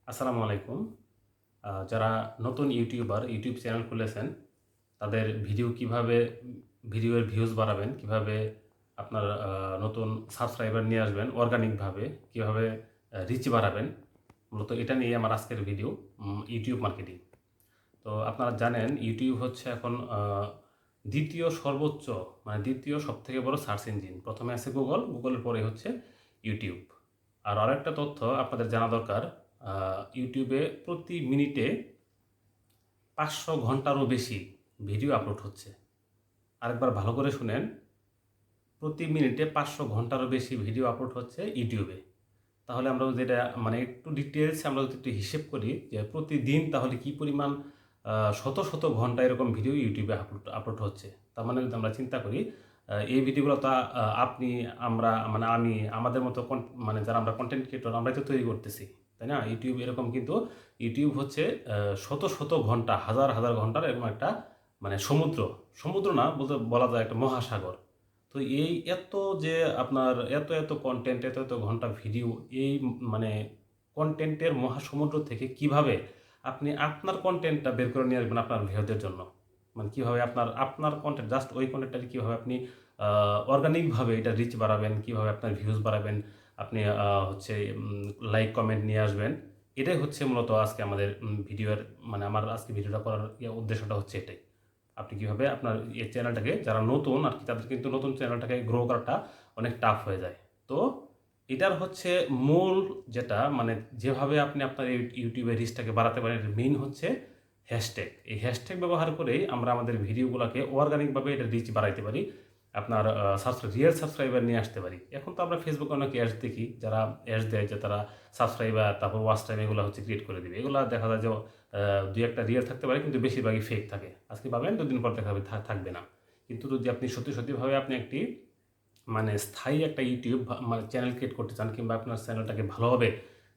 আসসালামু আলাইকুম। যারা নতুন ইউটিউব চ্যানেল খুলেছেন, তাদের ভিডিওর ভিউজ বাড়াবেন, কিভাবে আপনার নতুন সাবস্ক্রাইবার নিয়ে আসবেন অর্গানিকভাবে, কিভাবে রিচ বাড়াবেন, মূলত এটা নিয়ে আমার আজকের ভিডিও। YouTube marketing. তো আপনারা জানেন ইউটিউব হচ্ছে এখন দ্বিতীয় সর্বোচ্চ, মানে দ্বিতীয় সবথেকে বড় সার্চ ইঞ্জিন। প্রথমে আছে গুগলের পরে হচ্ছে ইউটিউব। আর আরেকটা তথ্য আপনাদের জানা দরকার, ইউটিউবে প্রতি মিনিটে 500 ঘন্টারও বেশি ভিডিও আপলোড হচ্ছে। আরেকবার ভালো করে শুনেন, প্রতি মিনিটে 500 ঘন্টারও বেশি ভিডিও আপলোড হচ্ছে ইউটিউবে। তাহলে আমরা যদি এটা মানে একটু ডিটেলসে আমরা যদি একটু হিসেব করি যে প্রতিদিন তাহলে কি পরিমাণ শত শত ঘন্টা এরকম ভিডিও ইউটিউবে আপলোড হচ্ছে। তার মানে যদি আমরা চিন্তা করি, এই ভিডিওগুলো তা আপনি, আমরা, মানে আমি, আমাদের মতো মানে যারা আমরা কন্টেন্ট ক্রিয়েটর, আমরাই তো তৈরি করতেছি, তাই না? ইউটিউব এরকম কিন্তু ইউটিউব হচ্ছে শত শত ঘন্টা, হাজার হাজার ঘন্টার এরকম একটা মানে সমুদ্র। সমুদ্র না বলতে বলা যায় একটা মহাসাগর। তো এই এত যে আপনার এত কন্টেন্ট, এত ঘন্টা ভিডিও, এই মানে কন্টেন্টের মহাসমুদ্র থেকে কিভাবে আপনি আপনার কন্টেন্টটা বের করে নিয়ে আসবেন আপনার ভিউয়ারদের জন্য? মানে কিভাবে আপনার আপনার কন্টেন্ট, জাস্ট ওই কন্টেন্টটাকে কিভাবে আপনি অর্গানিকভাবে এটা রিচ বাড়াবেন, কিভাবে আপনার ভিউজ বাড়াবেন, আপনি হচ্ছে লাইক কমেন্ট নিয়ে আসবেন। এটাই হচ্ছে মূলত আজকে আমাদের ভিডিওর, মানে আমার আজকে ভিডিওটা করার উদ্দেশ্যটা হচ্ছে এটাই। আপনি কীভাবে আপনার এই চ্যানেলটাকে, যারা নতুন আর কি, তাদের কিন্তু নতুন চ্যানেলটাকে গ্রো করাটা অনেক টাফ হয়ে যায়। তো এটার হচ্ছে মূল যেটা, মানে যেভাবে আপনি আপনার ইউটিউবের রিচটাকে বাড়াতে পারেন, মেইন হচ্ছে হ্যাশট্যাগ। এই হ্যাশট্যাগ ব্যবহার করেই আমরা আমাদের ভিডিওগুলোকে অর্গানিকভাবে এটা রিচ বাড়াইতে পারি, আপনার রিয়েল সাবস্ক্রাইবার নিয়ে আসতে পারি। এখন তো আমরা ফেসবুকে অনেক অ্যাডস দেখি, যারা অ্যাডস দেয় যে তারা সাবস্ক্রাইবার, তারপর ওয়াচ টাইম, এগুলো হচ্ছে ক্রিয়েট করে দেবে। এগুলো দেখা যায় যে দুই একটা রিয়েল থাকতে পারে, কিন্তু বেশিরভাগই ফেক থাকে। আজকে পাবেন, দুদিন পর দেখাবে থাকবে না। কিন্তু যদি আপনি সত্যিভাবে আপনি একটি মানে স্থায়ী একটা ইউটিউব মানে চ্যানেল ক্রিয়েট করতে চান, কিংবা আপনার চ্যানেলটাকে ভালোভাবে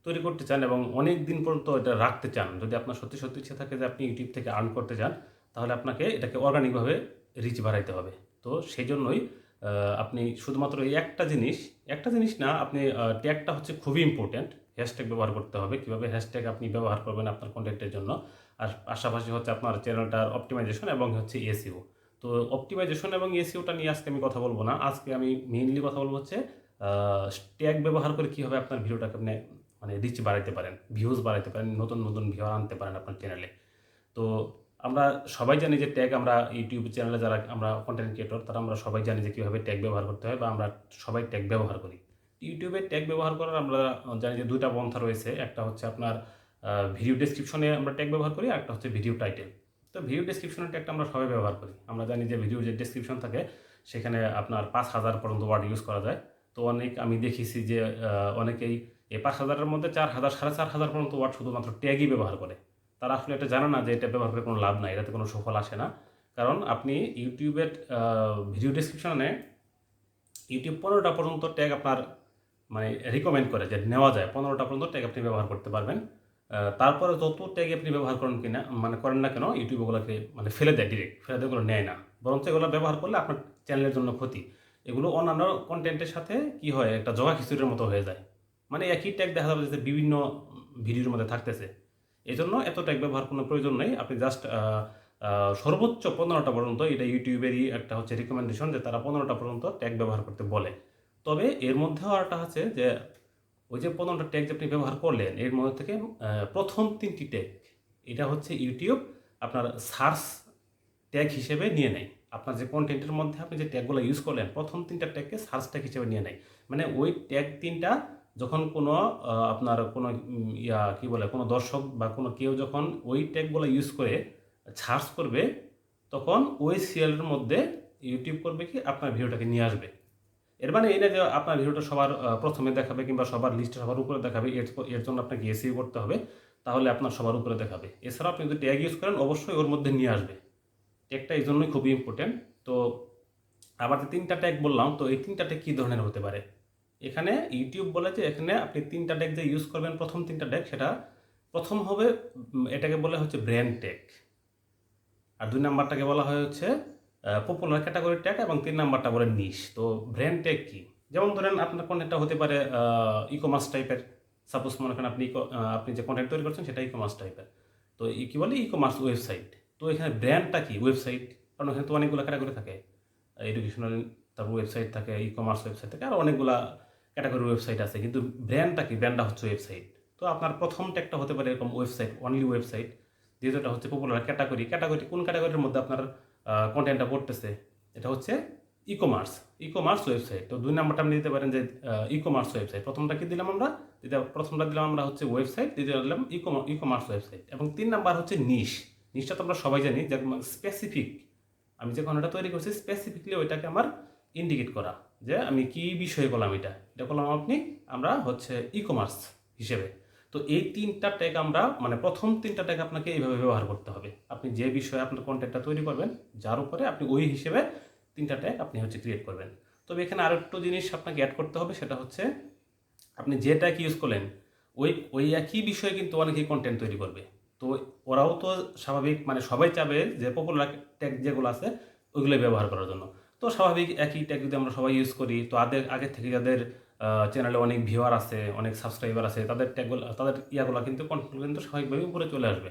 তৈরি করতে চান এবং অনেক দিন পর্যন্ত এটা রাখতে চান, যদি আপনার সত্যি ইচ্ছে থাকে যে আপনি ইউটিউব থেকে আর্ন করতে চান, তাহলে আপনাকে এটাকে অর্গানিকভাবে রিচ বাড়াইতে হবে। তো সেই জন্যই আপনি শুধুমাত্র এই একটা জিনিস না, আপনি ট্যাগটা হচ্ছে খুবই ইম্পর্ট্যান্ট। হ্যাশট্যাগ ব্যবহার করতে হবে। কীভাবে হ্যাশট্যাগ আপনি ব্যবহার করবেন আপনার কন্টেন্টের জন্য। আর পাশাপাশি হচ্ছে আপনার চ্যানেলটার অপটিমাইজেশন এবং হচ্ছে এসইও। তো অপটিমাইজেশন এবং এসইওটা নিয়ে আজকে আমি কথা বলবো না। আজকে আমি মেইনলি কথা বলবো হচ্ছে ট্যাগ ব্যবহার করে কীভাবে আপনার ভিডিওটাকে আপনি মানে রিচ বাড়াইতে পারেন, ভিউজ বাড়াইতে পারেন, নতুন ভিউয়ার আনতে পারেন আপনার চ্যানেলে। তো আমরা সবাই জানি যে ট্যাগ, আমরা ইউটিউব চ্যানেলে যারা আমরা কন্টেন্ট ক্রিয়েটর, তারা আমরা সবাই জানি যে কীভাবে ট্যাগ ব্যবহার করতে হয়, বা আমরা সবাই ট্যাগ ব্যবহার করি। ইউটিউবে ট্যাগ ব্যবহার করার আমরা জানি যে 2টা পন্থা রয়েছে। একটা হচ্ছে আপনার ভিডিও ডেসক্রিপশনে আমরা ট্যাগ ব্যবহার করি, আর একটা হচ্ছে ভিডিও টাইটেল। তো ভিডিও ডেসক্রিপশনের ট্যাগটা আমরা সবাই ব্যবহার করি। আমরা জানি যে ভিডিও যে ডেসক্রিপশন থাকে, সেখানে আপনার 5000 পর্যন্ত ওয়ার্ড ইউজ করা যায়। তো আমি দেখেছি যে অনেকেই এই 5000-এর মধ্যে 4000, 4500 পর্যন্ত ওয়ার্ড শুধুমাত্র ট্যাগই ব্যবহার করে। তারা আসলে এটা জানে না যে এটা ব্যবহার করে কোনো লাভ নাই, এটাতে কোনো সুফল আসে না। কারণ আপনি ইউটিউবের ভিডিও ডেসক্রিপশনে ইউটিউব 15টা পর্যন্ত ট্যাগ আপনার মানে রিকমেন্ড করে যে নেওয়া যায়। 15টা পর্যন্ত ট্যাগ আপনি ব্যবহার করতে পারবেন। তারপরে যত ট্যাগ আপনি ব্যবহার করেন না কেন, ইউটিউব ওগুলোকে মানে ফেলে দেয়, ডিরেক্ট ফেলে দেয়, ওগুলো নেয় না। বরঞ্চ এগুলো ব্যবহার করলে আপনার চ্যানেলের জন্য ক্ষতি। এগুলো অন্যান্য কন্টেন্টের সাথে কি হয়, একটা জগা খিচুড়ির মতো হয়ে যায়। মানে একই ট্যাগ দেখা যাবে যে বিভিন্ন ভিডিওর মধ্যে থাকতেছে। এজন্য এত ট্যাগ ব্যবহার কোনো প্রয়োজন নেই। আপনি জাস্ট সর্বোচ্চ 15টা পর্যন্ত, এটা ইউটিউবেরই একটা হচ্ছে রিকমেন্ডেশন যে তারা 15টা পর্যন্ত ট্যাগ ব্যবহার করতে বলে। তবে এর মধ্যেও আরেকটা হচ্ছে যে ওই যে 15টা ট্যাগ যে আপনি ব্যবহার করলেন, এর মধ্যে থেকে প্রথম 3টি ট্যাগ, এটা হচ্ছে ইউটিউব আপনার সার্চ ট্যাগ হিসেবে নিয়ে নেয়। আপনার যে কন্টেন্টের মধ্যে আপনি যে ট্যাগগুলো ইউজ করলেন, প্রথম 3টা ট্যাগকে সার্চ ট্যাগ হিসেবে নিয়ে নেয়। মানে ওই ট্যাগ 3টা যখন কোনো আপনার কোনো কী বলে, কোনো দর্শক বা কোনো কেউ যখন ওই ট্যাগগুলো ইউজ করে সার্চ করবে, তখন ওই সিরিয়ালের মধ্যে ইউটিউব করবে কি, আপনার ভিডিওটাকে নিয়ে আসবে। এর মানে এই না যে আপনার ভিডিওটা সবার প্রথমে দেখাবে, কিংবা সবার লিস্টে সবার উপরে দেখাবে। এর জন্য আপনাকে এসইও করতে হবে, তাহলে আপনার সবার উপরে দেখাবে। এছাড়াও আপনি যদি ট্যাগ ইউজ করেন, অবশ্যই ওর মধ্যে নিয়ে আসবে। ট্যাগটা এই জন্যই খুবই ইম্পর্টেন্ট। তো আবার যে 3টা ট্যাগ বললাম, তো এই 3টা ট্যাগ কী ধরনের হতে পারে? এখানে ইউটিউব বলে যে এখানে আপনি 3টা ট্যাগ যে ইউজ করবেন, প্রথম 3টা ট্যাগ, সেটা প্রথম হবে, এটাকে বলে হচ্ছে ব্র্যান্ড ট্যাগ। আর 2 নাম্বারটাকে বলা হয় হচ্ছে পপুলার ক্যাটাগরি ট্যাগ, এবং 3 নাম্বারটা বলে নিশ। তো ব্র্যান্ড ট্যাগ কি? যেমন ধরেন আপনার কন্টেন্টটা হতে পারে ই-কমার্স টাইপের, সাপোজ মনে করেন আপনি যে কন্টেন্ট তৈরি করছেন সেটা ই কমার্স টাইপের, তো কি বলে ই কমার্স ওয়েবসাইট। তো এখানে ব্র্যান্ডটা কি ওয়েবসাইট, কারণ এখানে তো অনেকগুলো ক্যাটাগরি থাকে, এডুকেশনাল, তারপর ওয়েবসাইট থাকে, ই কমার্স ওয়েবসাইট থাকে, আর অনেকগুলা ক্যাটাগরি ওয়েবসাইট আছে, কিন্তু ব্র্যান্ডটা কি, ব্র্যান্ডটা হচ্ছে ওয়েবসাইট। তো আপনার প্রথম ট্যাগটা হতে পারে এরকম ওয়েবসাইট, অনলি ওয়েবসাইট। দ্বিতীয়টা হচ্ছে পপুলার ক্যাটাগরি, ক্যাটাগরি কোন ক্যাটাগরির মধ্যে আপনার কন্টেন্টটা পড়তেছে, এটা হচ্ছে ই কমার্স, ই কমার্স ওয়েবসাইট। তো 2 নাম্বারটা আপনি দিতে পারেন যে ই কমার্স ওয়েবসাইট। প্রথমটা কি দিলাম আমরা, প্রথমটা দিলাম আমরা হচ্ছে ওয়েবসাইট, দ্বিতীয়টা দিলাম ই কমার্স ওয়েবসাইট। এবং 3 নাম্বার হচ্ছে নিশটা তো আমরা সবাই জানি, যে স্পেসিফিক, আমি যে কন্টেন্টটা তৈরি করছি স্পেসিফিকলি ওইটাকে আমার ইন্ডিকেট করা, যে আমি কি বিষয়ে করলাম, এটা করলাম আমরা হচ্ছে ই কমার্স হিসেবে। তো এই 3টা ট্যাগ আমরা, মানে প্রথম 3টা ট্যাগ আপনাকে এইভাবে ব্যবহার করতে হবে। আপনি যে বিষয়ে আপনার কন্টেন্টটা তৈরি করবেন, যার উপরে আপনি ওই হিসেবে 3টা ট্যাগ আপনি হচ্ছে ক্রিয়েট করবেন। তবে এখানে আরও একটু জিনিস আপনাকে অ্যাড করতে হবে, সেটা হচ্ছে আপনি যে ট্যাগ ইউজ করলেন, ওই একই বিষয়ে কিন্তু অনেকেই কন্টেন্ট তৈরি করবে। তো ওরাও তো স্বাভাবিক, মানে সবাই চাবে যে পপুলার ট্যাগ যেগুলো আছে ওইগুলো ব্যবহার করার জন্য। তো স্বাভাবিক একই ট্যাগ যদি আমরা সবাই ইউজ করি, তো আগের থেকে যাদের চ্যানেলে অনেক ভিউয়ার আছে, অনেক সাবস্ক্রাইবার আছে, তাদের ট্যাগগুলো, তাদের ইয়াগুলো কিন্তু কন্টেন্টগুলো কিন্তু স্বাভাবিকভাবে উপরে চলে আসবে।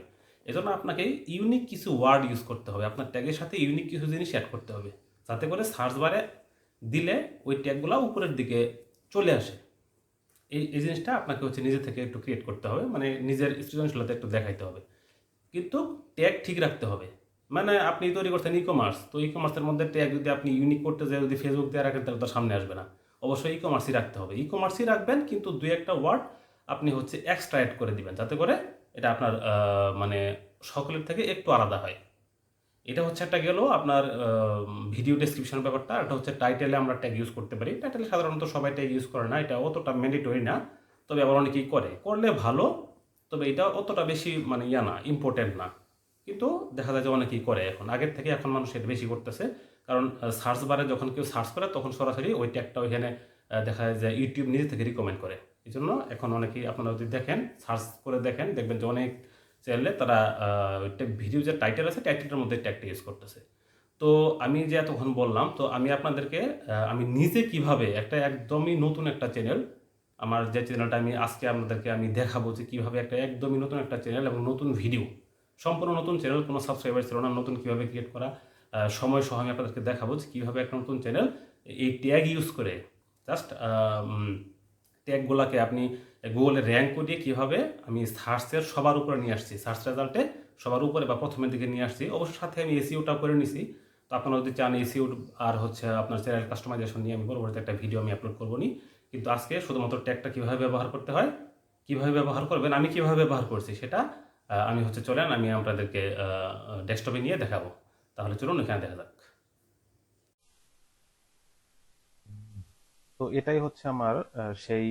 এজন্য আপনাকে ইউনিক কিছু ওয়ার্ড ইউজ করতে হবে, আপনার ট্যাগের সাথে ইউনিক কিছু জিনিস অ্যাড করতে হবে, যাতে করে সার্চ বারে দিলে ওই ট্যাগগুলো উপরের দিকে চলে আসে। এই জিনিসটা আপনাকে হচ্ছে নিজে থেকে একটু ক্রিয়েট করতে হবে, মানে নিজের সৃজনশীলতা একটু দেখাইতে হবে, কিন্তু ট্যাগ ঠিক রাখতে হবে। মানে আপনি তৈরি করছেন ই কমার্স, তো ই কমার্সের মধ্যে ট্যাগ যদি আপনি ইউনিক করতে যায়, যদি ফেসবুক দিয়ে রাখেন, তাহলে তো সামনে আসবে না। অবশ্যই ই কমার্সই রাখতে হবে, ই কমার্সই রাখবেন, কিন্তু 2-1টা ওয়ার্ড আপনি হচ্ছে এক্সট্রা অ্যাড করে দিবেন, যাতে করে এটা আপনার মানে সকলের থেকে একটু আলাদা হয়। এটা হচ্ছে একটা গেল আপনার ভিডিও ডেসক্রিপশনের ব্যাপারটা। এটা হচ্ছে টাইটেলে আমরা ট্যাগ ইউজ করতে পারি। টাইটেলে সাধারণত সবাই ট্যাগ ইউজ করে না, এটা অতটা ম্যান্ডেটরি না, তবে আবার অনেকেই করলে ভালো। তবে এটা অতটা বেশি মানে না, ইম্পর্টেন্ট না, কিন্তু দেখা যায় যে অনেকেই করে এখন, আগের থেকে এখন মানুষ এটা বেশি করতেছে। কারণ সার্চ বারে যখন কেউ সার্চ করে, তখন সরাসরি ওই ট্যাগটা ওইখানে দেখা যায় যে ইউটিউব নিজে থেকে রিকমেন্ড করে। এই জন্য এখন অনেকেই, আপনারা যদি দেখেন, সার্চ করে দেখেন, দেখবেন যে অনেক চ্যানেলে তারা ভিডিও যে টাইটেল আছে, টাইটেলের মধ্যে ট্যাগটা ইউজ করতেছে। তো আমি যে এতক্ষণ বললাম, তো আমি আপনাদেরকে আমি নিজে কিভাবে একটা একদমই নতুন একটা চ্যানেল, আমার যে চ্যানেলটা আমি আজকে আপনাদেরকে আমি দেখাবো, যে কীভাবে একটা একদমই নতুন একটা চ্যানেল এবং নতুন ভিডিও, সম্পূর্ণ নতুন চ্যানেল, কোনো সাবস্ক্রাইবার ছিল না, নতুন কীভাবে ক্রিয়েট করা, সময় সহ আমি আপনাদেরকে দেখাবো যে কীভাবে একটা নতুন চ্যানেল এই ট্যাগ ইউজ করে, জাস্ট ট্যাগগুলোকে আপনি গুগলে র্যাঙ্ক করিয়ে কীভাবে আমি সার্চের সবার উপরে নিয়ে আসছি, সার্চ রেজাল্টে সবার উপরে বা প্রথমের দিকে নিয়ে আসছি। অবশ্য সাথে আমি এসইওটাও করে নিছি। তো আপনারা যদি চান এসইও আর হচ্ছে আপনার চ্যানেল কাস্টমাইজেশন নিয়ে আমি পরবর্তীতে একটা ভিডিও আমি আপলোড করবো নি, কিন্তু আজকে শুধুমাত্র ট্যাগটা কীভাবে ব্যবহার করতে হয়, কীভাবে ব্যবহার করবেন, আমি কীভাবে ব্যবহার করছি সেটা আমি হচ্ছে চলেন আমি আপনাদেরকে ডেস্কটপে নিয়ে দেখাবো। তাহলে চলুন এখানে দেখা যাক। তো এটাই হচ্ছে আমার সেই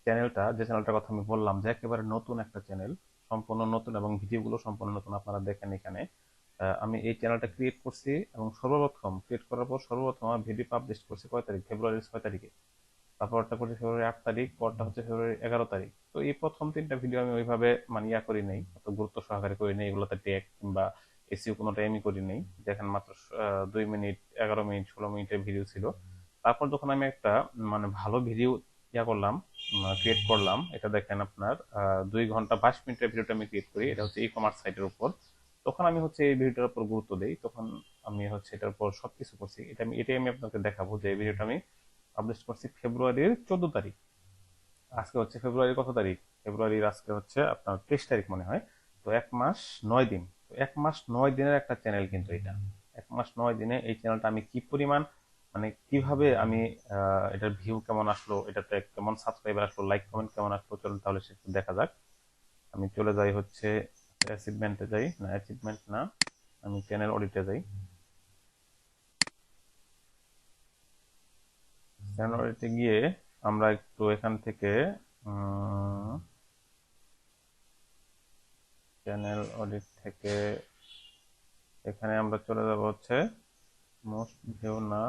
চ্যানেলটা, যে চ্যানেলটার কথা আমি বললাম যে একেবারে নতুন একটা চ্যানেল, সম্পূর্ণ নতুন, এবং ভিডিওগুলো সম্পূর্ণ নতুন, আপনারা দেখেন এখানে। আমি এই চ্যানেলটা ক্রিয়েট করছি, এবং সর্বপ্রথম ক্রিয়েট করার পর সর্বপ্রথম আমার ভিডিও পাবলিশ করছি কয় তারিখ, ফেব্রুয়ারির 6 তারিখে। তারপরটা করছি ফেব্রুয়ারি 8 তারিখ, পরটা হচ্ছে ফেব্রুয়ারি 11 তারিখ। তো এই প্রথম 3টা ভিডিও আমি ওইভাবে মানে করি নেই, অত গুরুত্ব সহকারে করি নেই, এগুলোতে ট্যাগ কিংবা এসইও কোনো টাইমই করি নেই, যেখানে মাত্র 2 মিনিট, 11 মিনিট, 16 মিনিটের ভিডিও ছিল। তারপর যখন আমি একটা মানে ভালো ভিডিও করলাম, ক্রিয়েট করলাম, এটা দেখেন আপনার 2 ঘন্টা 22 মিনিটের ভিডিওটা আমি ক্রিয়েট করি, এটা হচ্ছে ই কমার্স সাইটের উপর। তখন আমি হচ্ছে এই ভিডিওটার উপর গুরুত্ব দেই, তখন আমি হচ্ছে এটার উপর সবকিছু করছি। এটাই আমি আপনাকে দেখাবো, যে এই ভিডিওটা আমি পাবলিশ করছি ফেব্রুয়ারির 14 তারিখ। আজকে হচ্ছে ফেব্রুয়ারির কত তারিখ, ফেব্রুয়ারির আজকে হচ্ছে আপনার 23 তারিখ মনে হয়। তো 1 মাস 9 দিন, তো 1 মাস 9 দিনের একটা চ্যানেল কিন্তু এটা। 1 মাস 9 দিনে এই চ্যানেলটা আমি কি পরিমাণ, মানে কিভাবে আমি এটার ভিউ কেমন আসলো, এটাতে কেমন সাবস্ক্রাইবার আসলো, লাইক কমেন্ট কেমন আসলো, চলুন তাহলে সেটা দেখা যাক। আমি চলে যাই হচ্ছে অ্যাচিভমেন্টে, যাই না, অ্যাচিভমেন্ট না, আমি চ্যানেল অডিটে যাই। চ্যানেল অডিটে গিয়ে আমরা একটু এখান থেকে চ্যানেল অডিট থেকে এখানে আমরা চলে যাব হচ্ছে মোস্ট ভিউ না,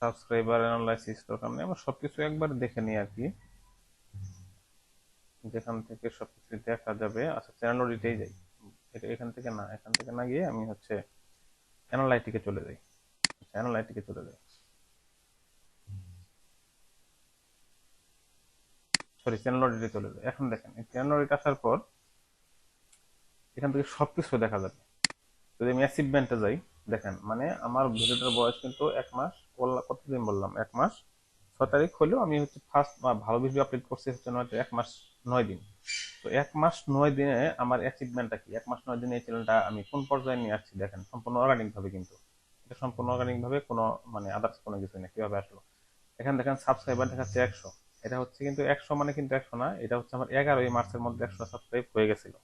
সাবস্ক্রাইবার অ্যানালাইসিস দরকার নেই, আমরা সবকিছু একবার দেখে নিই আর কি, যেখান থেকে সবকিছু দেখা যাবে। আচ্ছা, চ্যানেল অডিটেই যাই। এখান থেকে না গিয়ে আমি হচ্ছে অ্যানালাইটিকে চলে যাই। অ্যানালাইটিকে চলে যাই। সরি, চ্যানেল অডিটে চলে যায়। এখন দেখেন এই চ্যানেল অডিট আসার পর এখান থেকে সবকিছু দেখা যাবে। যদি আমি অ্যাচিভমেন্টে যাই, দেখেন মানে আমার ভিডিওটার বয়স কিন্তু 1 মাস, কতদিন বললাম, 1 মাস 6 তারিখ হলেও আমি হচ্ছে ফার্স্ট ভালো ভিডিও আপলোড করছি হচ্ছে 1 মাস 9 দিন। তো 1 মাস 9 দিনে আমার অ্যাচিভমেন্টটা কি, 1 মাস 9 দিনে এই চ্যানেলটা আমি কোন পর্যায়ে নিয়ে আসছি দেখেন, সম্পূর্ণ অর্গানিক ভাবে কিন্তু। এটা সম্পূর্ণ অর্গানিক ভাবে, কোনো মানে আদার্স কোনো কিছু না। কিভাবে আসলো, এখানে দেখেন সাবস্ক্রাইবার দেখাচ্ছে 100। এটা হচ্ছে কিন্তু 100 মানে কিন্তু 100 না, এটা হচ্ছে আমার 11ই মার্চের মধ্যে 100 সাবস্ক্রাইব হয়ে গেছিল।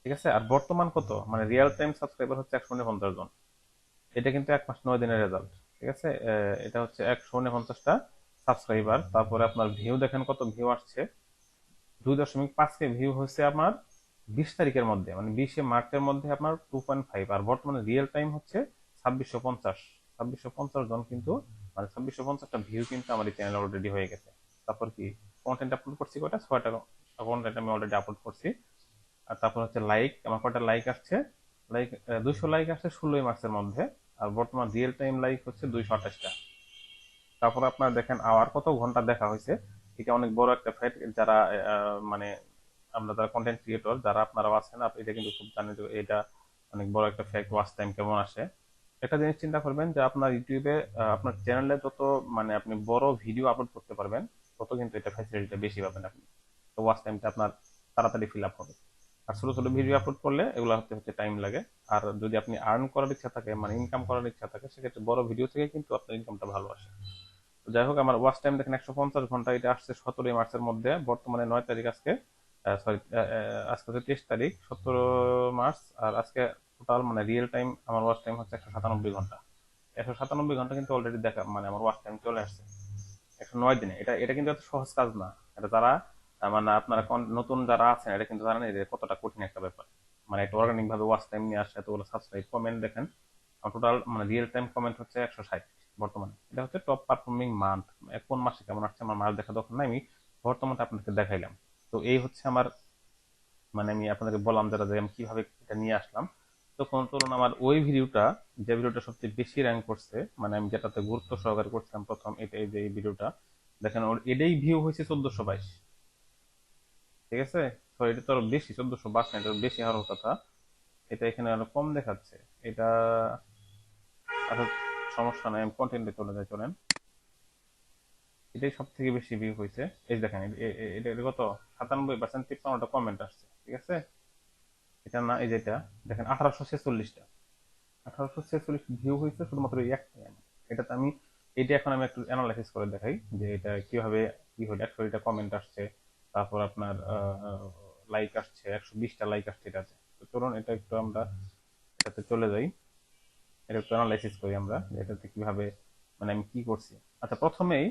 ঠিক আছে, আর বর্তমান কত, মানে রিয়েল টাইম সাবস্ক্রাইবার হচ্ছে 149 জন। এটা কিন্তু 1 মাস 9 দিনের রেজাল্ট। ঠিক আছে, এটা হচ্ছে 149টা সাবস্ক্রাইবার। তারপরে আপনার ভিউ দেখেন, কত ভিউ আসছে, 2.5K ভিউ হচ্ছে আমার 20 তারিখের মধ্যে, মানে 20শে মার্চের মধ্যে আপনার 2.5। আর বর্তমানে রিয়েল টাইম হচ্ছে 2650। 2650 জন কিন্তু, মানে 2650টা ভিউ কিন্তু আমার এই চ্যানেল অলরেডি হয়ে গেছে। তারপর কি কন্টেন্ট আপলোড করছি, কয়টা, 6টা কন্টেন্ট আমি অলরেডি আপলোড করছি। আর তারপর হচ্ছে লাইক, আমার কয়টা লাইক আসছে, লাইক 200 লাইক আসছে 16ই মার্চের মধ্যে। আর বর্তমান রিয়েল টাইম লাইক হচ্ছে 228টা। তারপর আপনার দেখেন আওয়ার, কত ঘন্টা দেখা হয়েছে। এটা অনেক বড় একটা ফ্যাক্ট। যারা মানে আমরা যারা কন্টেন্ট ক্রিয়েটর যারা আপনারাও আছেন, এটা কিন্তু খুব জানেন যে এটা অনেক বড় একটা ফ্যাক্ট, ওয়াচ টাইম কেমন আসে। একটা জিনিস চিন্তা করবেন যে আপনার ইউটিউবে আপনার চ্যানেলে যত মানে আপনি বড় ভিডিও আপলোড করতে পারবেন, তত কিন্তু এটা ফ্যাসিলিটিটা বেশি পাবেন আপনি। তো ওয়াচ টাইমটা আপনার তাড়াতাড়ি ফিল আপ হবে। আর ছোট ছোট ভিডিও আপলোড করলে এগুলো হতে হচ্ছে টাইম লাগে। আর যদি আপনি আর্ন করার ইচ্ছা থাকে, মানে ইনকাম করার ইচ্ছা থাকে, সেক্ষেত্রে বড় ভিডিও থেকে কিন্তু আপনার ইনকামটা ভালো আসে। তো যাই হোক, আমার ওয়াচ টাইম দেখেন 150 ঘন্টা। এটা আসছে 17ই মার্চের মধ্যে, বর্তমানে 9 তারিখ আজকে। সরি, আজকে হচ্ছে 23 তারিখ, 17 মার্চ। আর আজকে টোটাল মানে রিয়েল টাইম আমার ওয়াচ টাইম হচ্ছে 197 ঘন্টা। 197 ঘন্টা কিন্তু অলরেডি দেখা, মানে আমার ওয়াচ টাইম চলে আসছে 109 দিনে। এটা এটা কিন্তু এত সহজ কাজ না। এটা যারা মানে আপনারা নতুন যারা আছেন, এটা কিন্তু জানেন এটা কতটা কঠিন একটা ব্যাপার। মানে একটা অর্গানিক ভাবে ওয়াচ টাইম নিয়ে আসে, এতগুলো সাবস্ক্রাইব, কমেন্ট দেখেন। টোটাল মানে রিয়েল টাইম কমেন্ট হচ্ছে 160 বর্তমানে। এটা হচ্ছে টপ পারফর্মিং মান্থ। কোন মাসে কেমন আসছে আমার মাস দেখা দরকার নাই, আমি বর্তমানটা আপনাকে দেখাইলাম। তো এই হচ্ছে আমার, মানে আমি আপনাদেরকে বললাম যারা যে আমি কিভাবে এটা নিয়ে আসলাম। তখন ধরুন আমার ওই ভিডিওটা, যে ভিডিওটা সবচেয়ে বেশি র্যাঙ্ক করছে, মানে আমি যেটাতে গুরুত্ব সহকারে করছিলাম প্রথম, এটা এই যে এই ভিডিওটা দেখেন, ওর এটাই ভিউ হয়েছে 1422। ঠিক আছে, তো এটা তো আরো বেশি, 1422 না, এটা বেশি হওয়ার কথা। এটা এখানে আরো কম দেখাচ্ছে। এটা আরো সমস্যা নাই, আমি কন্টেন্টে চলে যাই, চলেন। এটাই সব থেকে বেশি ভিউ হয়েছে। এই যে দেখেন, এটা এটা কত, 97%, 53টা কমেন্ট আসছে। ঠিক আছে, এটা না, এই যেটা দেখেন 1846টা, 1846 ভিউ হয়েছে শুধুমাত্র এই একটা চ্যানেল। এটাতে আমি, এটা এখন আমি একটু অ্যানালাইসিস করে দেখাই যে এটা কিভাবে কি হলো। 100টা কমেন্ট আসছে, তারপর আপনার লাইক আসছে, 120টা লাইক আসছে এটাতে। তো চলুন এটা একটু আমরা এটাতে চলে যাই, এটা একটু অ্যানালাইসিস করি আমরা যে এটাতে কিভাবে, মানে আমি কি করছি। আচ্ছা, প্রথমেই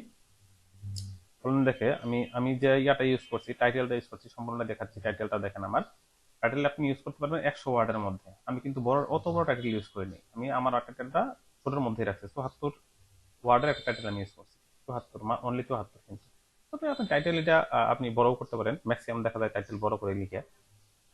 ফলন দেখে আমি আমি যে ইয়াটা ইউজ করছি, টাইটেলটা ইউজ করছি, সম্পূর্ণ দেখাচ্ছি। টাইটেলটা দেখেন, আমার টাইটেল আপনি ইউজ করতে পারবেন 100 ওয়ার্ডের মধ্যে। আমি কিন্তু বড় অত বড় টাইটেল ইউজ করিনি, আমি আমার টাইটেলটা ছোটোর মধ্যেই রাখছি। 74 ওয়ার্ডের একটা টাইটেল আমি ইউজ করছি। 74, অনলি 74 কিন্তু। তবে আপনি টাইটেল এটা আপনি বড়ও করতে পারেন, ম্যাক্সিমাম দেখা যায় টাইটেল বড় করে লিখে।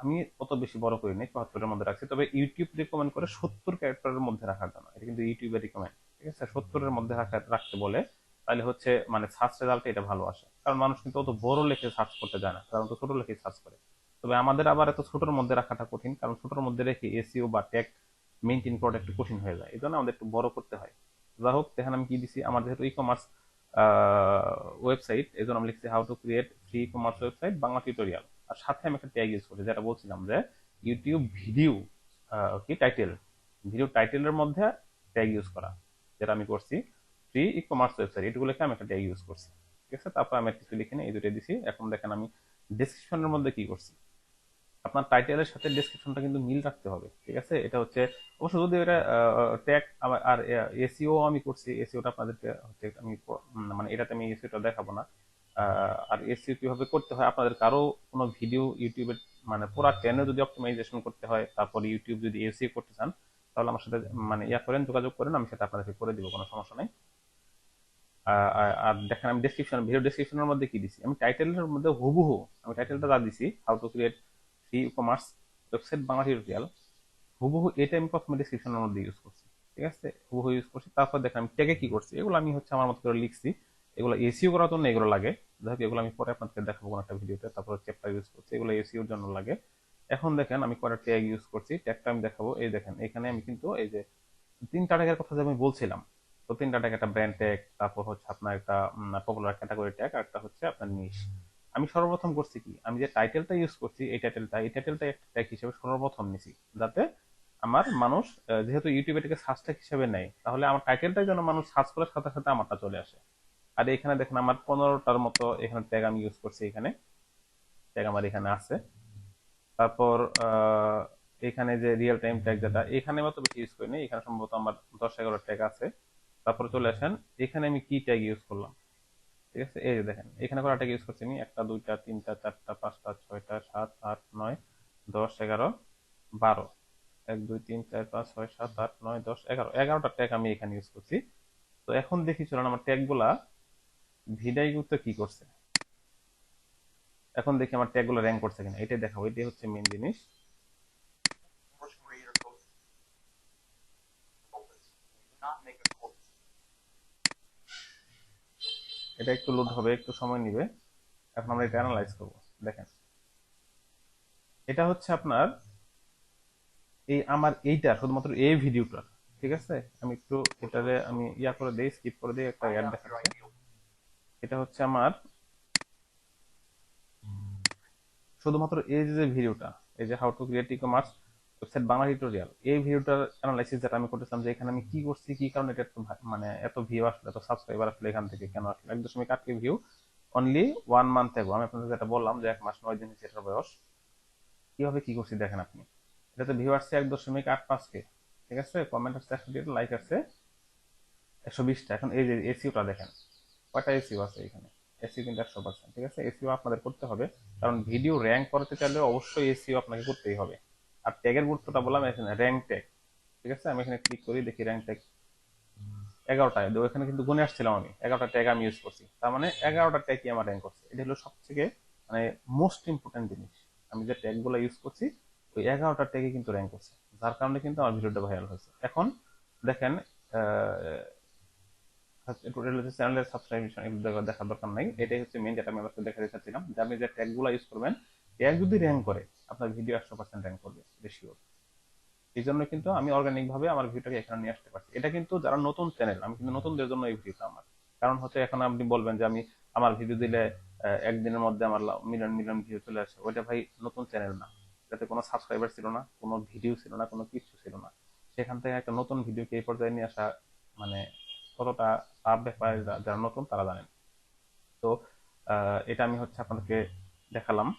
আমি অত বেশি বড় করিনি, 74-এর মধ্যে রাখছি। তবে ইউটিউব রিকমেন্ড করে 70 ক্যারেক্টারের মধ্যে রাখার জন্য, এটা কিন্তু ইউটিউবের রিকমেন্ড। ঠিক আছে, 70-এর মধ্যে রাখতে বলে, তাহলে হচ্ছে মানে সার্চ রেজাল্টে এটা ভালো আসে। কারণ মানুষ কিন্তু অত বড় লিখে সার্চ করতে যায় না, কারণ তো ছোট লিখে সার্চ করে। তবে আমাদের আবার এত ছোটর মধ্যে রাখাটা কঠিন, কারণ ছোটর মধ্যে রেখে এসইও বা ট্যাগ মেনটেন করাটা একটু কঠিন হয়ে যায়, এই জন্য আমাদের একটু বড় করতে হয়। যা হোক, দেখেন আমি কি দিছি, আমার যেহেতু ই কমার্স ওয়েবসাইট, এই জন্য আমি লিখছি how to create free e commerce website Bangla tutorial. আর সাথে আমি একটা ট্যাগ ইউজ করি, যেটা বলছিলাম যে ইউটিউব ভিডিও কি টাইটেল, ভিডিও টাইটেলের মধ্যে ট্যাগ ইউজ করা, যেটা আমি করছি ফ্রি ই কমার্স ওয়েবসাইট, এটুকু লিখে আমি একটা ট্যাগ ইউজ করছি। ঠিক আছে, তারপর আমি কিছু লিখে নিই, এই দুটো দিছি। এখন দেখেন আমি ডেসক্রিপশনের মধ্যে কি করছি, আপনার টাইটেলের সাথে ডেসক্রিপশনটা কিন্তু মিল রাখতে হবে। ঠিক আছে, এটা হচ্ছে অবশ্য যদি এটা ট্যাগ আর এসইও আমি করছি, এসইওটা আপনাদেরকে হচ্ছে আমি মানে এটাতে আমি এসইওটা দেখাবো না। আর এসইও কিভাবে করতে হয়, আপনাদের কারো কোনো ভিডিও ইউটিউবের মানে পুরো চ্যানেল যদি অপটিমাইজেশন করতে হয়, তারপর ইউটিউব যদি এসইও করতে চান, তাহলে আমার সাথে মানে করেন, যোগাযোগ করেন, আমি সেটা আপনাদেরকে করে দিব, কোনো সমস্যা নেই। আর দেখেন আমি ডেসক্রিপশন, ভিডিও ডেসক্রিপশনের মধ্যে কি দিছি, আমি টাইটেলের মধ্যে হুবহু আমি টাইটেলটা যা দিছি, how to create free commerce website Bangla tutorial, হুবহু এটা আমি প্রথমে ডেসক্রিপশনের মধ্যে ইউজ করছি। ঠিক আছে, হুবহু ইউজ করছি। তারপর দেখেন আমি ট্যাগে কি করছি, এগুলো আমি হচ্ছে আমার মতো করে লিখছি। এগুলো এসইও করার জন্য এগুলো লাগে, যাই হোক এগুলো আমি পরে আপনাদের দেখাবো কোনো একটা ভিডিওতে। তারপর চ্যাপ্টার ইউজ করছি, এগুলো এসইওর জন্য লাগে। এখন দেখেন আমি কয়টা ট্যাগ ইউজ করছি, ট্যাগটা আমি দেখাবো। এই দেখেন এখানে আমি কিন্তু এই যে তিনটা ট্যাগের কথা যে আমি বলছিলাম, তো তিনটা ট্যাগ, একটা ব্র্যান্ড ট্যাগ, তারপর হচ্ছে আপনার একটা পপুলার ক্যাটাগরি ট্যাগ, আর একটা হচ্ছে আপনার নিশ। আমি সর্বপ্রথম করছি কি, আমি যে টাইটেলটা ইউজ করছি এই টাইটেলটা একটা ট্যাগ হিসেবে সর্বপ্রথম নিছি, যাতে আমার মানুষ যেহেতু ইউটিউবে এটাকে সার্চ ট্যাগ হিসেবে নেয়, তাহলে আমার টাইটেলটাই যেন মানুষ সার্চ করার সাথে সাথে আমারটা চলে আসে। আর এখানে দেখেন আমার 15টার মতো এখানে ট্যাগ আমি ইউজ করছি, এখানে ট্যাগ আমার এখানে আছে। তারপর এখানে যে রিয়েল টাইম ট্যাগ, যেটা এখানে মতো বেশি ইউজ করিনি, এখানে সম্ভবত আমার 10-11 ট্যাগ আছে। তারপরে চলে আসেন এখানে আমি কি ট্যাগ ইউজ করলাম। ঠিক আছে, এই যে দেখেন এখানে কটা ট্যাগ ইউজ করছি আমি, 1টা 2টা 3টা 4টা 5টা 6টা 7 8 9 10 11 12, 1 2 3 4 5 6 7 8 9 10 11, 11টা ট্যাগ আমি এখানে ইউজ করছি। তো এখন দেখি চলেন আমার ট্যাগ গুলা ভিডিওতে কি করছে। এখন দেখি আমার ট্যাগ গুলো র্যাঙ্ক করছে কিনা, এটাই দেখাবো, এটাই হচ্ছে মেন জিনিস। এটা একটু লোড হবে, একটু সময় নিবে। এখন আমরা এটা অ্যানালাইজ করবো। দেখেন এটা হচ্ছে আপনার এই আমার এইটা শুধুমাত্র এই ভিডিওটা। ঠিক আছে, আমি একটু এটারে আমি করে দিই, স্কিপ করে দিই, একটা অ্যাড দেখাচ্ছি। এটা হচ্ছে আমার শুধুমাত্র এই যে ভিডিওটা, এই যে how to create e commerce website Bangla tutorial, এই ভিডিওটার অ্যানালাইসিস যেটা আমি করতেছিলাম, যে এখানে আমি কি করছি, কি কারণে এটা এত মানে এত ভিউ আসলো, এত সাবস্ক্রাইবার আসলে এখান থেকে কেন আসলো, 1.8K ভিউ অনলি 1 মান্থ এগো। আমি আপনাদের যেটা বললাম যে 1 মাস 9 দিন হচ্ছে এটার বয়স। কিভাবে কি করছি দেখেন আপনি, এটাতে ভিউ আসছে 1.85K। ঠিক আছে, কমেন্ট আসছে 100, লাইক আসছে 120টা। এখন এই যে এসইওটা দেখেন কয়টা এসইও আছে এখানে, এসইও কিন্তু 100%। ঠিক আছে, এসইও আপনাদের করতে হবে, কারণ ভিডিও র্যাঙ্ক করতে চাইলে অবশ্যই এসইও আপনাকে করতেই হবে। আর ট্যাগের গুরুত্বটা বললাম এখানে, র্যাঙ্ক ট্যাগ। ঠিক আছে, আমি এখানে ক্লিক করি, দেখি র্যাঙ্ক ট্যাগ 11টায়, এখানে কিন্তু গুনে আসছিলাম আমি 11টা ট্যাগ আমি ইউজ করছি, তার মানে 11টা ট্যাগই আমার র্যাঙ্ক করছে। এটা হলো সবথেকে মানে মোস্ট ইম্পর্টেন্ট জিনিস, আমি যে ট্যাগ গুলো ইউজ করছি ওই 11টা ট্যাগে কিন্তু র্যাঙ্ক করছে, যার কারণে কিন্তু আমার ভিডিওটা ভাইরাল হয়েছে। এখন দেখেন চ্যানেলের সাবস্ক্রাইবেশন দেখার দরকার নাই, এটাই হচ্ছে মেন যেটা আমি আপনাকে দেখাতে চাচ্ছিলাম, যে আপনি যে ট্যাগ গুলো ইউজ করবেন, ট্যাগ যদি র্যাঙ্ক করে আপনার ভিডিও 100% র্যাঙ্ক করবে, এটা শিওর। এই জন্য কিন্তু আমি অর্গানিক ভাবে আমার ভিডিওটাকে এখানে নিয়ে আসতে পারছি। এটা কিন্তু যারা নতুন চ্যানেল, আমি কিন্তু নতুনদের জন্য এই ভিডিওটা আমার। কারণ হচ্ছে এখন আপনি বলবেন যে আমি আমার ভিডিও দিলে একদিনের মধ্যে আমার মিলিয়ন মিলিয়ন ভিউ চলে আসে, ওইটা ভাই নতুন চ্যানেল না, যাতে কোনো সাবস্ক্রাইবার ছিল না, কোনো ভিডিও ছিল না, কোনো কিছু ছিল না। সেখান থেকে একটা নতুন ভিডিওকে এই পর্যায়ে নিয়ে আসা মানে কতটা টাফ ব্যাপার, যারা নতুন তারা জানেন। তো এটা আমি হচ্ছে আপনাদেরকে দেখালাম।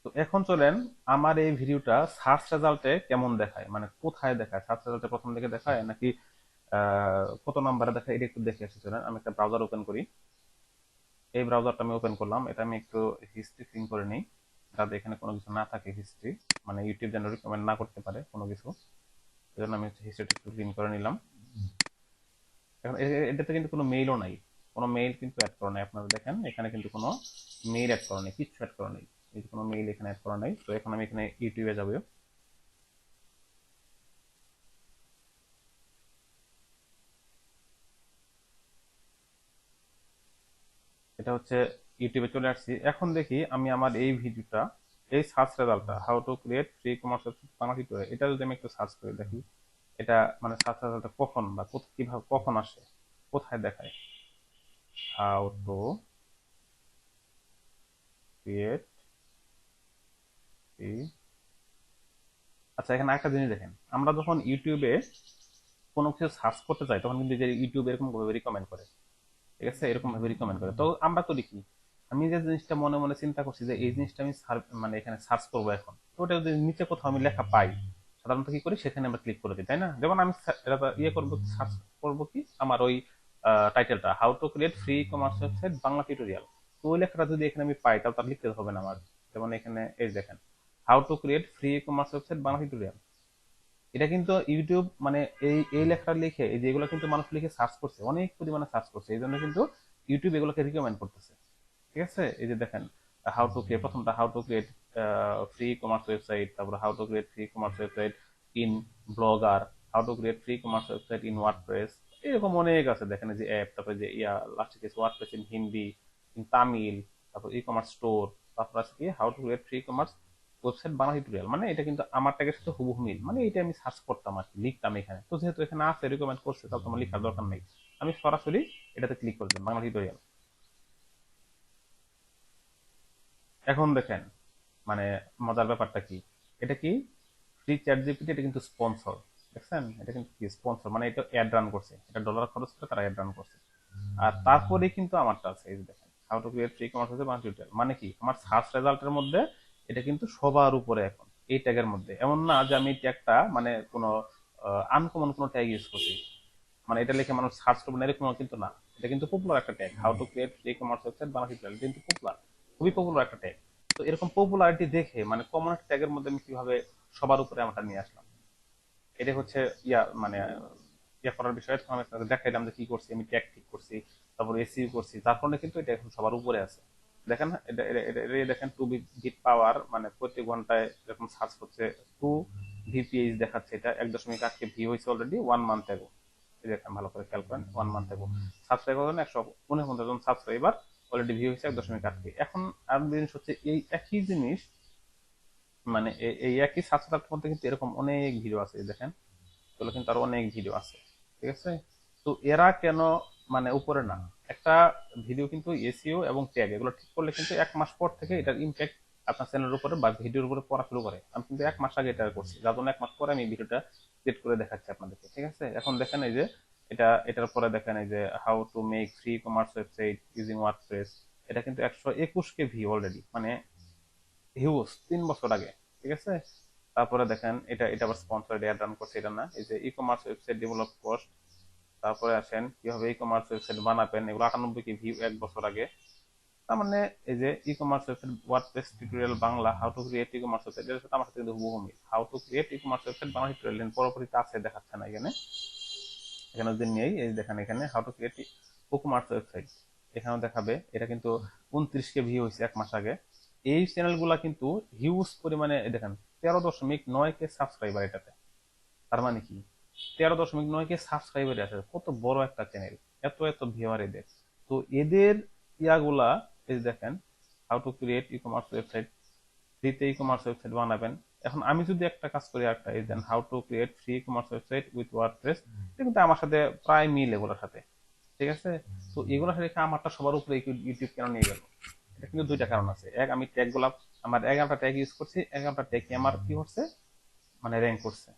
তো এখন চলেন আমার এই ভিডিওটা সার্চ রেজাল্টে কেমন দেখায়, মানে কোথায় দেখায়, সার্চ রেজাল্টে প্রথম দিকে দেখায় নাকি কত নাম্বারে দেখায়, এটা একটু দেখে আসি। চলেন আমি একটা ব্রাউজার ওপেন করি, এই ব্রাউজারটা আমি ওপেন করলাম, এটা আমি একটু হিস্ট্রি ক্লিন করে নিই, যাতে এখানে কোনো কিছু না থাকে হিস্ট্রি, মানে ইউটিউব যেন রিকমেন্ড না করতে পারে কোনো কিছু। এই জন্য আমি হচ্ছে হিস্ট্রিটা একটু ক্লিন করে নিলাম। এখন এটাতে কিন্তু কোনো মেইলও নাই, কোনো মেইল কিন্তু অ্যাড করা নাই। আপনারা দেখেন এখানে কিন্তু কোনো মেইল অ্যাড করা নেই, কিচ্ছু অ্যাড করা নেই, এই যে কোনো মেইল এখানে অ্যাড করা নাই। তো এখন আমি এখানে ইউটিউবে যাবো, এটা হচ্ছে ইউটিউবে চলে আসছি। এখন দেখি আমি আমার এই ভিডিওটা, এই সার্চ রেজাল্টটা how to create free commerce Bangla tutorial, এটা যদি আমি একটু সার্চ করে দেখি, এটা মানে সার্চ রেজাল্টটা কখন বা কিভাবে কখন আসে, কোথায় দেখায়, হাউ টু ক্রিয়েট ফ্রি। আচ্ছা, এখানে একটা জিনিস দেখেন, আমরা যখন ইউটিউবে কোনো কিছু সার্চ করতে চাই, তখন কিন্তু যে ইউটিউব এরকম ভাবে রিকমেন্ড করে। ঠিক আছে, এরকম ভাবে রিকমেন্ড করে, তো আমরা তো লিখি, আমি যে জিনিসটা মনে মনে চিন্তা করছি যে এই জিনিসটা আমি মানে এখানে সার্চ করবো এখন, তো ওটা যদি নিচে কোথাও আমি লেখা পাই, সাধারণত কি করি, সেখানে আমরা ক্লিক করে দিই, তাই না? যেমন আমি এটা করবো, সার্চ করবো কি আমার ওই টাইটেলটা, how to create free commerce website Bangla tutorial, তো ওই লেখাটা যদি এখানে আমি পাই, তাহলে তার লিখতে হবে না আমার। যেমন এখানে এই দেখেন, how to create free commerce website Bangla tutorial, এটা কিন্তু ইউটিউব মানে এই এই লেখাটা লিখে, এই যেগুলো কিন্তু মানুষ লিখে সার্চ করছে, অনেক পরিমাণে সার্চ করছে, এই জন্য কিন্তু ইউটিউব এগুলোকে রিকমেন্ড করতেছে। ঠিক আছে, এই যে দেখেন হাউ টু ক্রিয়েট, প্রথমটা how to create free commerce website, তারপর how to create free commerce website in Blogger, how to create free commerce website in WordPress, এরকম অনেক আছে, দেখেন এই যে অ্যাপ, তারপরে যে লাস্টে কিছু WordPress in Hindi, in Tamil, তারপর ই কমার্স স্টোর, তারপর আছে কি how to create free commerce website Bangla tutorial. মানে এটা কিন্তু আমার ট্যাগের সাথে হুবহু মিল, মানে এটা আমি সার্চ করতাম আর কি, লিখতাম এখানে। তো যেহেতু এখানে আছে রিকমেন্ড করছে, তাহলে তোমার লেখার দরকার নেই, আমি সরাসরি এটাতে ক্লিক করে দিলাম, বাংলা টিউটোরিয়াল। এখন দেখেন মানে মজার ব্যাপারটা কি, এটা কি ফ্রি চ্যাট জিপিটি, এটা কিন্তু স্পন্সর। দেখছেন এটা কিন্তু কি স্পন্সর, মানে এটা অ্যাড রান করছে, এটা ডলার খরচ করে তারা অ্যাড রান করছে। আর তারপরে কিন্তু আমারটা আছে, এই যে দেখেন how to create free commerce হচ্ছে বাংলা টিউটোরিয়াল। মানে কি আমার সার্চ রেজাল্টের মধ্যে এটা কিন্তু সবার উপরে এখন এই ট্যাগের মধ্যে। এমন না যে আমি ট্যাগটা মানে কোনো আনকমন কোনো ট্যাগ ইউজ করছি, মানে এটা লিখে মানুষ সার্চ করবে না এরকম কিন্তু না। এটা কিন্তু পপুলার একটা tag, how to create free commerce website Bangla tutorial, কিন্তু পপুলার, খুবই পপুলার একটা ট্যাগ। তো এরকম পপুলারিটি দেখে মানে কমন একটা ট্যাগের মধ্যে আমি কিভাবে সবার উপরে আমারটা নিয়ে আসলাম, এটা হচ্ছে মানে ইয়া করার বিষয়। তখন আমি আপনাকে দেখাইলাম যে কি করছি, আমি ট্যাগ ঠিক করছি, তারপর এসইও করছি, তার কারণে কিন্তু এটা এখন সবার উপরে আছে। দেখেন দেখেন 2 বিট পাওয়ার, মানে প্রতি ঘন্টায় এরকম সার্চ করছে 2 VPH দেখাচ্ছে, এটা 1.8K ভিউ হয়েছে অলরেডি 1 মান্থ এগো। এই দেখেন ভালো করে খেয়াল করেন, 1 মান্থ এগো সাবস্ক্রাইবার হলেন 149 জন সাবস্ক্রাইবার, অলরেডি ভিউ হয়েছে 1.8K। এখন আর জিনিস হচ্ছে এই একই জিনিস, মানে এই একই সাবস্ক্রাইবার মধ্যে কিন্তু এরকম অনেক ভিডিও আছে, এই দেখেন এগুলো কিন্তু আরো অনেক ভিডিও আছে, ঠিক আছে? তো এরা কেন মানে উপরে না? একটা ভিডিও কিন্তু এসইও এবং ট্যাগ এগুলো ঠিক করলে কিন্তু 1 মাস পর থেকে এটার ইম্প্যাক্ট আপনার চ্যানেলের উপরে বা ভিডিওর উপরে পড়া শুরু করে। আমি কিন্তু 1 মাস আগে এটা করছি, যার জন্য 1 মাস পরে আমি ভিডিওটা ক্রিয়েট করে দেখাচ্ছি আপনাদেরকে, ঠিক আছে? এখন দেখেন এই যে এটার পরে দেখেন এই যে how to make free commerce website using WordPress, এটা কিন্তু 121K ভিউ অলরেডি, মানে হিউজ 3 বছর আগে, ঠিক আছে? তারপরে দেখেন এটা আবার স্পন্সর অ্যাড রান করছে, এটা না। এই যে e commerce website develop cost, তারপরে আসেন কিভাবে ই কমার্স ওয়েবসাইট বানাবেন, এগুলো 98K ভিউ 1 বছর আগে। তার মানে এই যে e commerce website WordPress tutorial Bangla, how to create e commerce website, এর সাথে আমার সাথে কিন্তু হুবহু মিল। How to create e commerce website Bangla tutorial পরবর্তীতে আছে, দেখাচ্ছে না এখানে, এখানে যদি নেই এই দেখেন এখানে how to create e commerce website, এখানেও দেখাবে। এটা কিন্তু 29K ভিউ হয়েছে 1 মাস আগে। এই চ্যানেলগুলা কিন্তু হিউজ পরিমাণে দেখেন 13.9K সাবস্ক্রাইবার এটাতে। তার মানে কি 13.9K সাবস্ক্রাইবার আছে, কত বড় একটা চ্যানেল, এত এত ভিউয়ার এদের। তো এদের ইয়াগুলা এই যে দেখেন how to create e commerce website, ফ্রিতে ই কমার্স ওয়েবসাইট বানাবেন। এখন আমি যদি একটা কাজ করি, একটা এই then how to create free commerce website with WordPress, এটা কিন্তু আমার সাথে প্রায় মিল এগুলোর সাথে, ঠিক আছে? তো এগুলোর সাথে রেখে আমারটা সবার উপরে ইউটিউব কেন নিয়ে গেল? এটা কিন্তু দুইটা কারণ আছে। এক, আমি ট্যাগ গুলা আমার 11টা ট্যাগ ইউজ করছি, 11টা ট্যাগ আমার কি হচ্ছে মানে র্যাঙ্ক করছে,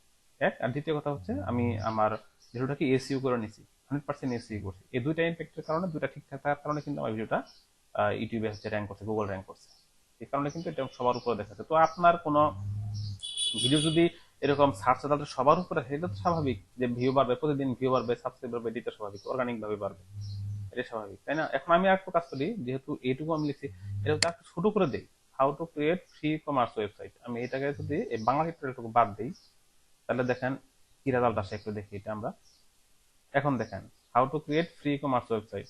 এক। আর দ্বিতীয় কথা হচ্ছে আমি আমার ভিডিওটাকে এসইও করে নিছি, 100% এসইও করছি। এই দুইটা ইম্প্যাক্টের কারণে, দুইটা ঠিকঠাক থাকার কারণে কিন্তু আমার ভিডিওটা ইউটিউবে হচ্ছে র্যাঙ্ক করছে, গুগল র্যাঙ্ক করছে। এই কারণে কিন্তু এটা সবার উপরে দেখাচ্ছে। তো আপনার কোনো ভিডিও যদি এরকম সার্চ রেজাল্ট সবার উপরে থাকে, এটা তো স্বাভাবিক যে ভিউ বাড়বে, প্রতিদিন ভিউ বাড়বে, সাবস্ক্রাইব বাড়বে, এটা তো স্বাভাবিক, অর্গানিক ভাবে বাড়বে, এটা স্বাভাবিক, তাই না? এখন আমি একটু কাজ করি, যেহেতু এইটুকু আমি লিখছি, এটা একটু ছোট করে দেই, how to create free commerce website. আমি এটাকে যদি এই বাংলা টিউটোরিয়ালটুকু বাদ দিই, তাহলে দেখেন কি রেজাল্ট আসে, একটু দেখি এটা আমরা। এখন দেখেন how to create free commerce website,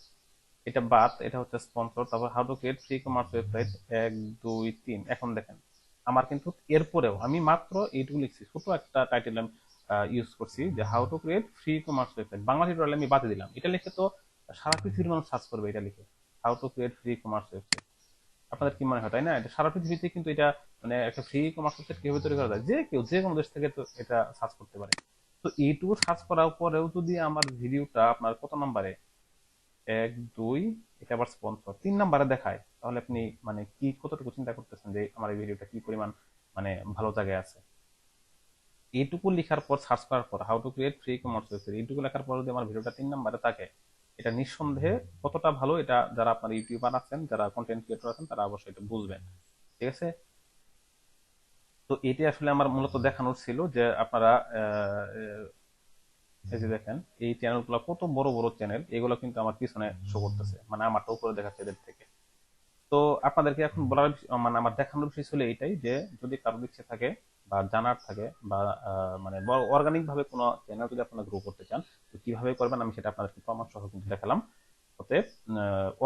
এটা বাদ, এটা হচ্ছে স্পন্সর। তারপর how to create free commerce website 1 2 3। এখন দেখেন আমার কিন্তু এরপরেও আমি মাত্র এইটুকু লিখছি, ছোট একটা টাইটেল আমি ইউজ করছি, যে how to create free commerce website Bangla tutorial আমি বাদ দিলাম। এটা লিখে তো সারা পৃথিবীর মানুষ সার্চ করবে, এটা লিখে how to create free commerce website. আপনাদের কি মনে হয়, তাই না? এটা সারা পৃথিবীতে কিন্তু এটা মানে একটা ফ্রি কমার্স ওয়েবসাইট কিভাবে তৈরি করা যায়, যে কেউ যে কোনো দেশ থেকে তো এটা সার্চ করতে পারে। তো এইটুকু সার্চ করার পরেও যদি আমার ভিডিওটা আপনার কত নাম্বারে, 1 2, এটা আবার স্পন্সর 3 নাম্বারে দেখায়, তাহলে আপনি মানে কি কতটুকু চিন্তা করতেছেন যে আমার এই ভিডিওটা কি পরিমাণ মানে ভালো জায়গায় আছে। এইটুকু লেখার পর, সার্চ করার পর, how to create free commerce website, এইটুকু লেখার পর যদি আমার ভিডিওটা 3 নাম্বারে থাকে, এটা নিঃসন্দেহে কতটা ভালো, এটা যারা আপনার ইউটিউবার আছেন, যারা কন্টেন্ট ক্রিয়েটর আছেন, তারা অবশ্যই এটা বুঝবেন, ঠিক আছে? তো এটি আসলে আমার মূলত দেখানোর ছিল যে আপনারা এই যে দেখেন এই চ্যানেলগুলো কত বড় বড় চ্যানেল, এগুলো কিন্তু আমার পিছনে শো করতেছে, মানে আমারটা উপরে দেখাচ্ছে এদের থেকে। তো আপনাদেরকে এখন বলার মানে আমার দেখানোর বিষয় ছিল এইটাই, যে যদি কারোর ইচ্ছে থাকে বা জানার থাকে বা মানে অর্গানিক ভাবে কোনো চ্যানেল যদি আপনারা গ্রো করতে চান, তো কিভাবে করবেন আমি সেটা আপনাদেরকে প্রমাণ সহ কিন্তু দেখালাম। অতএব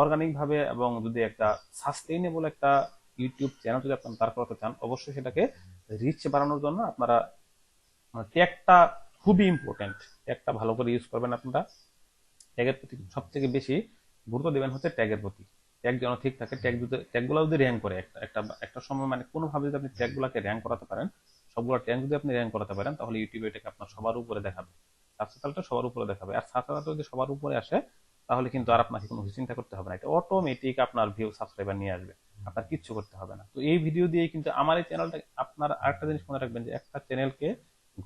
অর্গানিক ভাবে এবং যদি একটা সাস্টেইনেবল একটা ইউটিউব চ্যানেল যদি আপনারা দাঁড় করাতে চান, অবশ্যই সেটাকে রিচ বাড়ানোর জন্য আপনারা ট্যাগটা খুবই ইম্পর্টেন্ট, ট্যাগটা ভালো করে ইউজ করবেন আপনারা। ট্যাগের প্রতি সব থেকে বেশি গুরুত্ব দেবেন হচ্ছে ট্যাগের প্রতি। ট্যাগ যেন ঠিক থাকে, ট্যাগগুলো যদি র্যাঙ্ক করে একটা একটা একটা সময়, মানে কোনোভাবে যদি আপনি ট্যাগগুলোকে র্যাঙ্ক করাতে পারেন, সবগুলো ট্যাগ যদি আপনি র্যাঙ্ক করাতে পারেন, তাহলে ইউটিউবে এটাকে আপনার সবার উপরে দেখাবে, সার্চ রেজাল্টটা সবার উপরে দেখাবে। আর সার্চ রেজাল্ট যদি সবার উপরে আসে, তাহলে কিন্তু আর আপনাকে কোনো কিছু চিন্তা করতে হবে না, এটা অটোমেটিক আপনার ভিউ সাবস্ক্রাইবার নিয়ে আসবে, আপনার কিচ্ছু করতে হবে না। তো এই ভিডিও দিয়ে কিন্তু আমার এই চ্যানেলটা, আপনার আরেকটা জিনিস মনে রাখবেন যে একটা চ্যানেলকে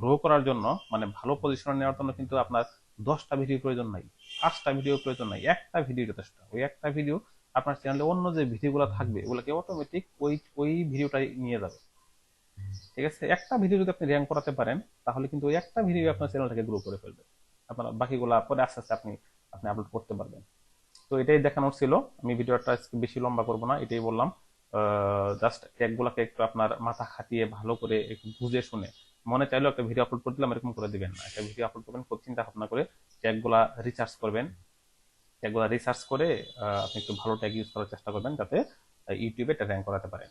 গ্রো করার জন্য, মানে ভালো পজিশনে নেওয়ার জন্য কিন্তু আপনার 10টা ভিডিও প্রয়োজন নাই, 5টা ভিডিও প্রয়োজন নাই, একটা ভিডিও যথেষ্ট। ওই একটা ভিডিও আপনার চ্যানেলে অন্য যে ভিডিওগুলো থাকবে ওগুলোকে অটোমেটিক ওই ওই ভিডিওটাই নিয়ে যাবে। ঠিক আছে, একটা ভিডিও যদি আপনি র্যাঙ্ক করাতে পারেন, তাহলে কিন্তু ওই একটা ভিডিও আপনার চ্যানেলটাকে গ্রো করে ফেলবে, আপনার বাকিগুলো পরে আস্তে আস্তে আপনি আপনি আপলোড করতে পারবেন। তো এটাই দেখানোর ছিল, আমি ভিডিওটা আজকে বেশি লম্বা করব না, এটাই বললাম। জাস্ট ট্যাগগুলোকে একটু আপনার মাথা খাটিয়ে ভালো করে একটু বুঝে শুনে, মনে চাইলেও একটা ভিডিও আপলোড করে দিলাম এরকম করে দিবেন না, একটা ভিডিও আপলোড করবেন খুব চিন্তা ভাবনা করে, ট্যাগগুলা রিসার্চ করবেন, ট্যাগগুলা রিসার্চ করে আপনি একটু ভালো ট্যাগ ইউজ করার চেষ্টা করবেন, যাতে ইউটিউবে এটা র্যাঙ্ক করাতে পারেন।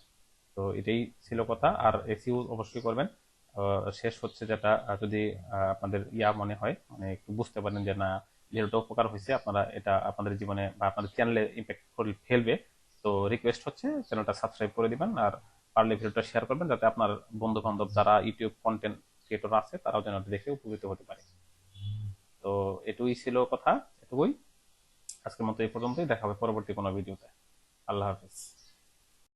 তো এটাই ছিল কথা। আর এসইও অবশ্যই করবেন। শেষ হচ্ছে যেটা, যদি আপনাদের মনে হয়, মানে একটু বুঝতে পারেন যে না, যেটা উপকার হয়েছে, আপনারা এটা আপনাদের জীবনে বা আপনাদের চ্যানেলে ইম্প্যাক্ট ফেলবে, তো রিকোয়েস্ট হচ্ছে চ্যানেলটা সাবস্ক্রাইব করে দিবেন, আর পারলে ভিডিওটা শেয়ার করবেন, যাতে আপনার বন্ধু বান্ধব যারা ইউটিউব কন্টেন্ট ক্রিয়েটর আছে তারাও যেন এটা দেখে উপকৃত হতে পারে। তো এটুকুই ছিল কথা, এটুকুই। আজকের মতো এই পর্যন্তই, দেখা হবে পরবর্তী কোনো ভিডিওতে। আল্লাহ হাফিজ।